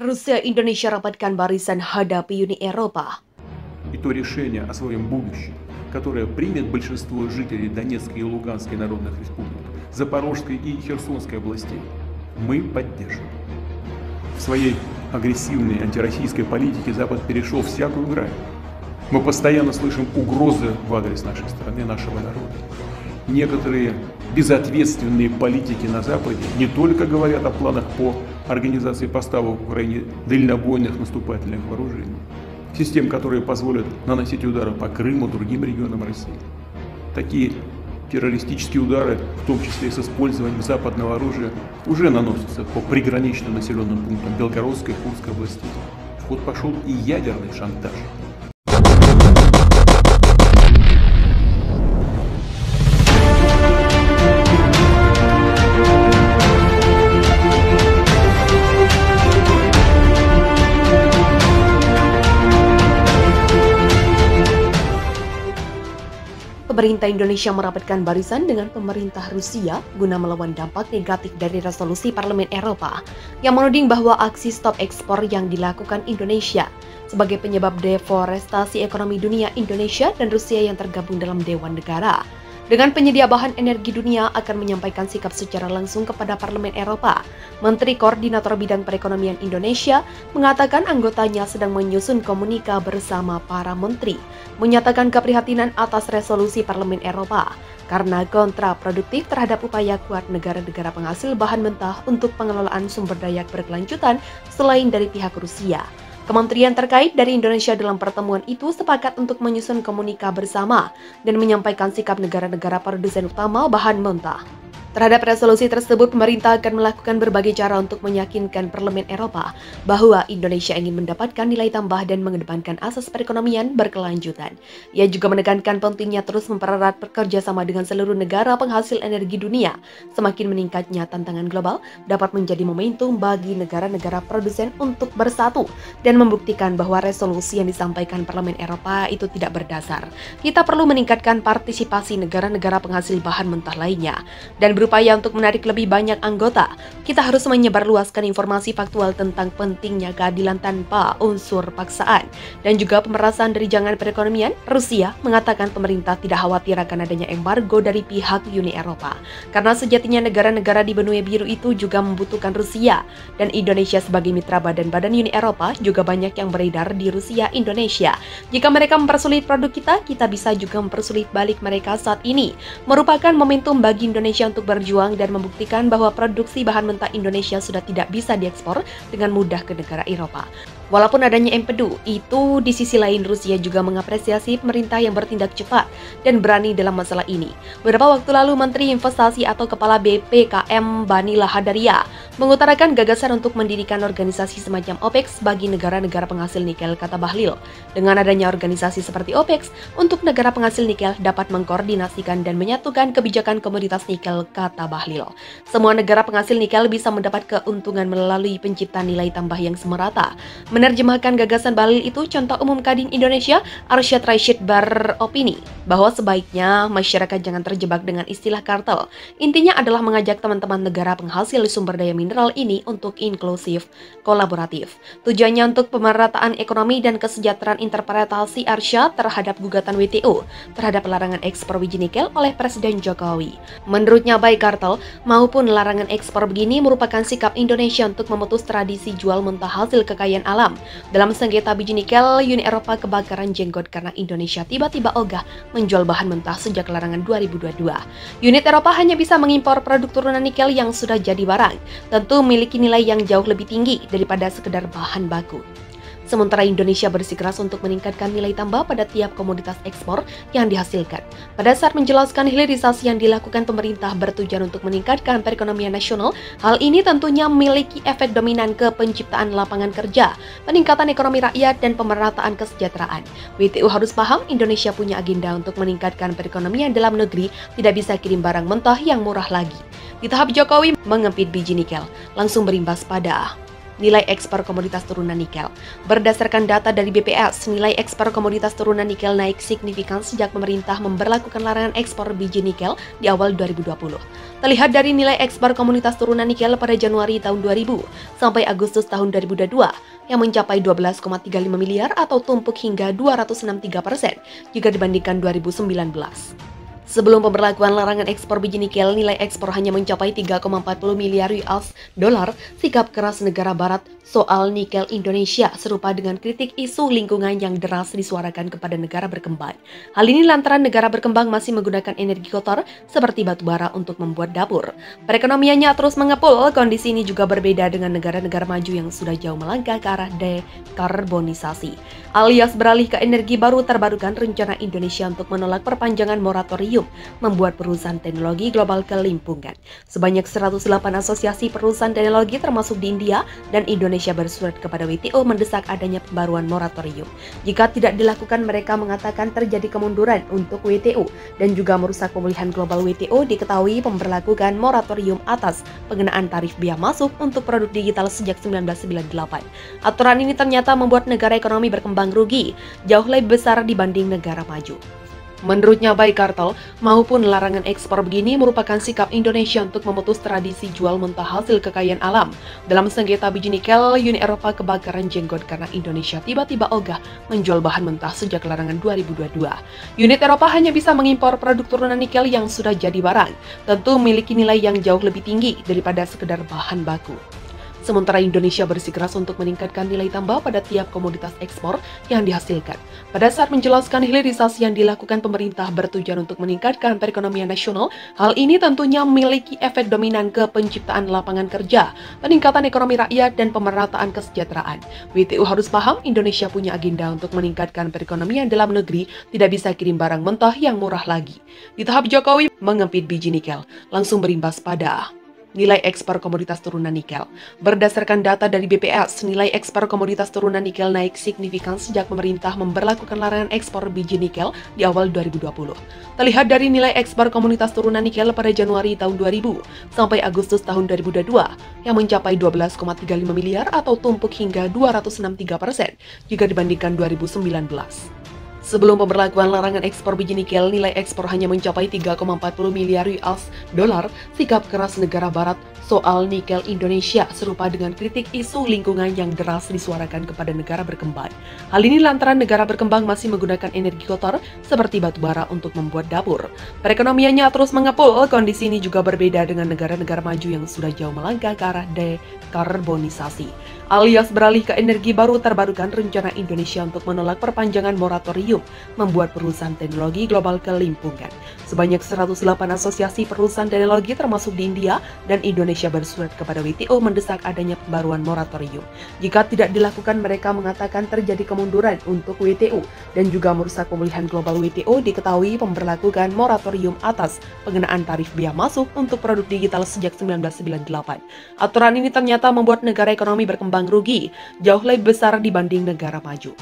Rusia Indonesia rapatkan barisan hadapi Uni Eropa. И то решение о своем будущем, которое примет большинство жителей Донецкой и Луганской народных республик, Запорожской и Херсонской областей, мы поддержим. В своей агрессивной антироссийской политике Запад перешел всякую грань. Мы постоянно слышим угрозы в адрес нашей страны, нашего народа. Некоторые безответственные политики на Западе не только говорят о планах по организации поставок в Украине дальнобойных наступательных вооружений, систем, которые позволят наносить удары по Крыму, другим регионам России. Такие террористические удары, в том числе и с использованием западного оружия, уже наносятся по приграничным населенным пунктам Белгородской и Курской областей. В ход пошел и ядерный шантаж. Pemerintah Indonesia merapatkan barisan dengan pemerintah Rusia guna melawan dampak negatif dari resolusi Parlemen Eropa yang menuding bahwa aksi stop ekspor yang dilakukan Indonesia sebagai penyebab deforestasi ekonomi dunia Indonesia dan Rusia yang tergabung dalam Dewan Negara. Dengan penyedia bahan energi dunia akan menyampaikan sikap secara langsung kepada Parlemen Eropa. Menteri Koordinator Bidang Perekonomian Indonesia mengatakan anggotanya sedang menyusun komunika bersama para menteri, menyatakan keprihatinan atas resolusi Parlemen Eropa karena kontraproduktif terhadap upaya kuat negara-negara penghasil bahan mentah untuk pengelolaan sumber daya berkelanjutan selain dari pihak Rusia. Kementerian terkait dari Indonesia dalam pertemuan itu sepakat untuk menyusun komunika bersama dan menyampaikan sikap negara-negara produsen utama bahan mentah. Terhadap resolusi tersebut, pemerintah akan melakukan berbagai cara untuk meyakinkan Parlemen Eropa bahwa Indonesia ingin mendapatkan nilai tambah dan mengedepankan asas perekonomian berkelanjutan. Ia juga menekankan pentingnya terus mempererat kerjasama dengan seluruh negara penghasil energi dunia. Semakin meningkatnya tantangan global dapat menjadi momentum bagi negara-negara produsen untuk bersatu dan membuktikan bahwa resolusi yang disampaikan Parlemen Eropa itu tidak berdasar. Kita perlu meningkatkan partisipasi negara-negara penghasil bahan mentah lainnya dan berupaya untuk menarik lebih banyak anggota. Kita harus menyebarluaskan informasi faktual tentang pentingnya keadilan tanpa unsur paksaan dan juga pemerasan dari jangan perekonomian. Rusia mengatakan pemerintah tidak khawatir akan adanya embargo dari pihak Uni Eropa karena sejatinya negara-negara di benua biru itu juga membutuhkan Rusia dan Indonesia sebagai mitra badan-badan Uni Eropa juga banyak yang beredar di Rusia Indonesia. Jika mereka mempersulit produk kita bisa juga mempersulit balik mereka saat ini. Merupakan momentum bagi Indonesia untuk berjuang dan membuktikan bahwa produksi bahan mentah Indonesia sudah tidak bisa diekspor dengan mudah ke negara Eropa. Walaupun adanya empedu, itu di sisi lain Rusia juga mengapresiasi pemerintah yang bertindak cepat dan berani dalam masalah ini. Beberapa waktu lalu Menteri Investasi atau Kepala BPKM Bani Lahadaria mengutarakan gagasan untuk mendirikan organisasi semacam OPEC bagi negara-negara penghasil nikel, kata Bahlil. Dengan adanya organisasi seperti OPEC, untuk negara penghasil nikel dapat mengkoordinasikan dan menyatukan kebijakan komoditas nikel, kata Bahlil. Semua negara penghasil nikel bisa mendapat keuntungan melalui penciptaan nilai tambah yang semerata. Menerjemahkan gagasan Bahlil itu, contoh umum Kadin Indonesia, Arsyad Rashid beropini bahwa sebaiknya masyarakat jangan terjebak dengan istilah kartel. Intinya adalah mengajak teman-teman negara penghasil sumber daya mineral ini untuk inklusif, kolaboratif. Tujuannya untuk pemerataan ekonomi dan kesejahteraan. Interpretasi Arsyad terhadap gugatan WTO terhadap larangan ekspor biji nikel oleh Presiden Jokowi. Menurutnya baik kartel maupun larangan ekspor begini merupakan sikap Indonesia untuk memutus tradisi jual mentah hasil kekayaan alam. Dalam sengketa biji nikel, Uni Eropa kebakaran jenggot karena Indonesia tiba-tiba ogah menjual bahan mentah sejak larangan 2022. Unit Eropa hanya bisa mengimpor produk turunan nikel yang sudah jadi barang, tentu memiliki nilai yang jauh lebih tinggi daripada sekedar bahan baku. Sementara Indonesia bersikeras untuk meningkatkan nilai tambah pada tiap komoditas ekspor yang dihasilkan. Pada saat menjelaskan hilirisasi yang dilakukan pemerintah bertujuan untuk meningkatkan perekonomian nasional, hal ini tentunya memiliki efek dominan ke penciptaan lapangan kerja, peningkatan ekonomi rakyat, dan pemerataan kesejahteraan. WTO harus paham Indonesia punya agenda untuk meningkatkan perekonomian dalam negeri, tidak bisa kirim barang mentah yang murah lagi. Di tahap Jokowi mengempit biji nikel, langsung berimbas pada Nilai ekspor komoditas turunan nikel. Berdasarkan data dari BPS, nilai ekspor komoditas turunan nikel naik signifikan sejak pemerintah memberlakukan larangan ekspor biji nikel di awal 2020. Terlihat dari nilai ekspor komoditas turunan nikel pada Januari tahun 2000 sampai Agustus tahun 2022 yang mencapai 12,35 miliar atau tumpuk hingga 263% jika dibandingkan 2019. Sebelum pemberlakuan larangan ekspor biji nikel, nilai ekspor hanya mencapai 3,40 miliar US dolar. Sikap keras negara barat soal nikel Indonesia serupa dengan kritik isu lingkungan yang deras disuarakan kepada negara berkembang. Hal ini lantaran negara berkembang masih menggunakan energi kotor seperti batu bara untuk membuat dapur. Perekonomiannya terus mengepul. Kondisi ini juga berbeda dengan negara-negara maju yang sudah jauh melangkah ke arah dekarbonisasi, alias beralih ke energi baru terbarukan. Rencana Indonesia untuk menolak perpanjangan moratorium membuat perusahaan teknologi global kelimpungan. Sebanyak 108 asosiasi perusahaan teknologi termasuk di India dan Indonesia bersurat kepada WTO mendesak adanya pembaruan moratorium. Jika tidak dilakukan, mereka mengatakan terjadi kemunduran untuk WTO dan juga merusak pemulihan global. WTO diketahui memberlakukan moratorium atas pengenaan tarif bea masuk untuk produk digital sejak 1998. Aturan ini ternyata membuat negara ekonomi berkembang rugi jauh lebih besar dibanding negara maju. Menurutnya, baik kartel maupun larangan ekspor begini merupakan sikap Indonesia untuk memutus tradisi jual mentah hasil kekayaan alam. Dalam sengketa biji nikel, Uni Eropa kebakaran jenggot karena Indonesia tiba-tiba ogah menjual bahan mentah sejak larangan 2022. Unit Eropa hanya bisa mengimpor produk turunan nikel yang sudah jadi barang, tentu memiliki nilai yang jauh lebih tinggi daripada sekedar bahan baku. Sementara Indonesia bersikeras untuk meningkatkan nilai tambah pada tiap komoditas ekspor yang dihasilkan. Pada saat menjelaskan hilirisasi yang dilakukan pemerintah bertujuan untuk meningkatkan perekonomian nasional, hal ini tentunya memiliki efek dominan ke penciptaan lapangan kerja, peningkatan ekonomi rakyat, dan pemerataan kesejahteraan. WTO harus paham Indonesia punya agenda untuk meningkatkan perekonomian dalam negeri, tidak bisa kirim barang mentah yang murah lagi. Di tahap Jokowi mengempit biji nikel, langsung berimbas pada nilai ekspor komoditas turunan nikel. Berdasarkan data dari BPS, nilai ekspor komoditas turunan nikel naik signifikan sejak pemerintah memberlakukan larangan ekspor biji nikel di awal 2020. Terlihat dari nilai ekspor komoditas turunan nikel pada Januari tahun 2000 sampai Agustus tahun 2022 yang mencapai 12,35 miliar atau tumpuk hingga 263% jika dibandingkan 2019. Sebelum pemberlakuan larangan ekspor biji nikel, nilai ekspor hanya mencapai 3,40 miliar US dolar. Sikap keras negara barat soal nikel Indonesia serupa dengan kritik isu lingkungan yang deras disuarakan kepada negara berkembang. Hal ini lantaran negara berkembang masih menggunakan energi kotor seperti batu bara untuk membuat dapur. Perekonomiannya terus mengepul. Kondisi ini juga berbeda dengan negara-negara maju yang sudah jauh melangkah ke arah dekarbonisasi, alias beralih ke energi baru terbarukan. Rencana Indonesia untuk menolak perpanjangan moratorium membuat perusahaan teknologi global kelimpungan. Sebanyak 108 asosiasi perusahaan teknologi termasuk di India dan Indonesia bersurat kepada WTO mendesak adanya pembaruan moratorium. Jika tidak dilakukan, mereka mengatakan terjadi kemunduran untuk WTO dan juga merusak pemulihan global. WTO diketahui memberlakukan moratorium atas pengenaan tarif bea masuk untuk produk digital sejak 1998. Aturan ini ternyata membuat negara ekonomi berkembang rugi jauh lebih besar dibanding negara maju.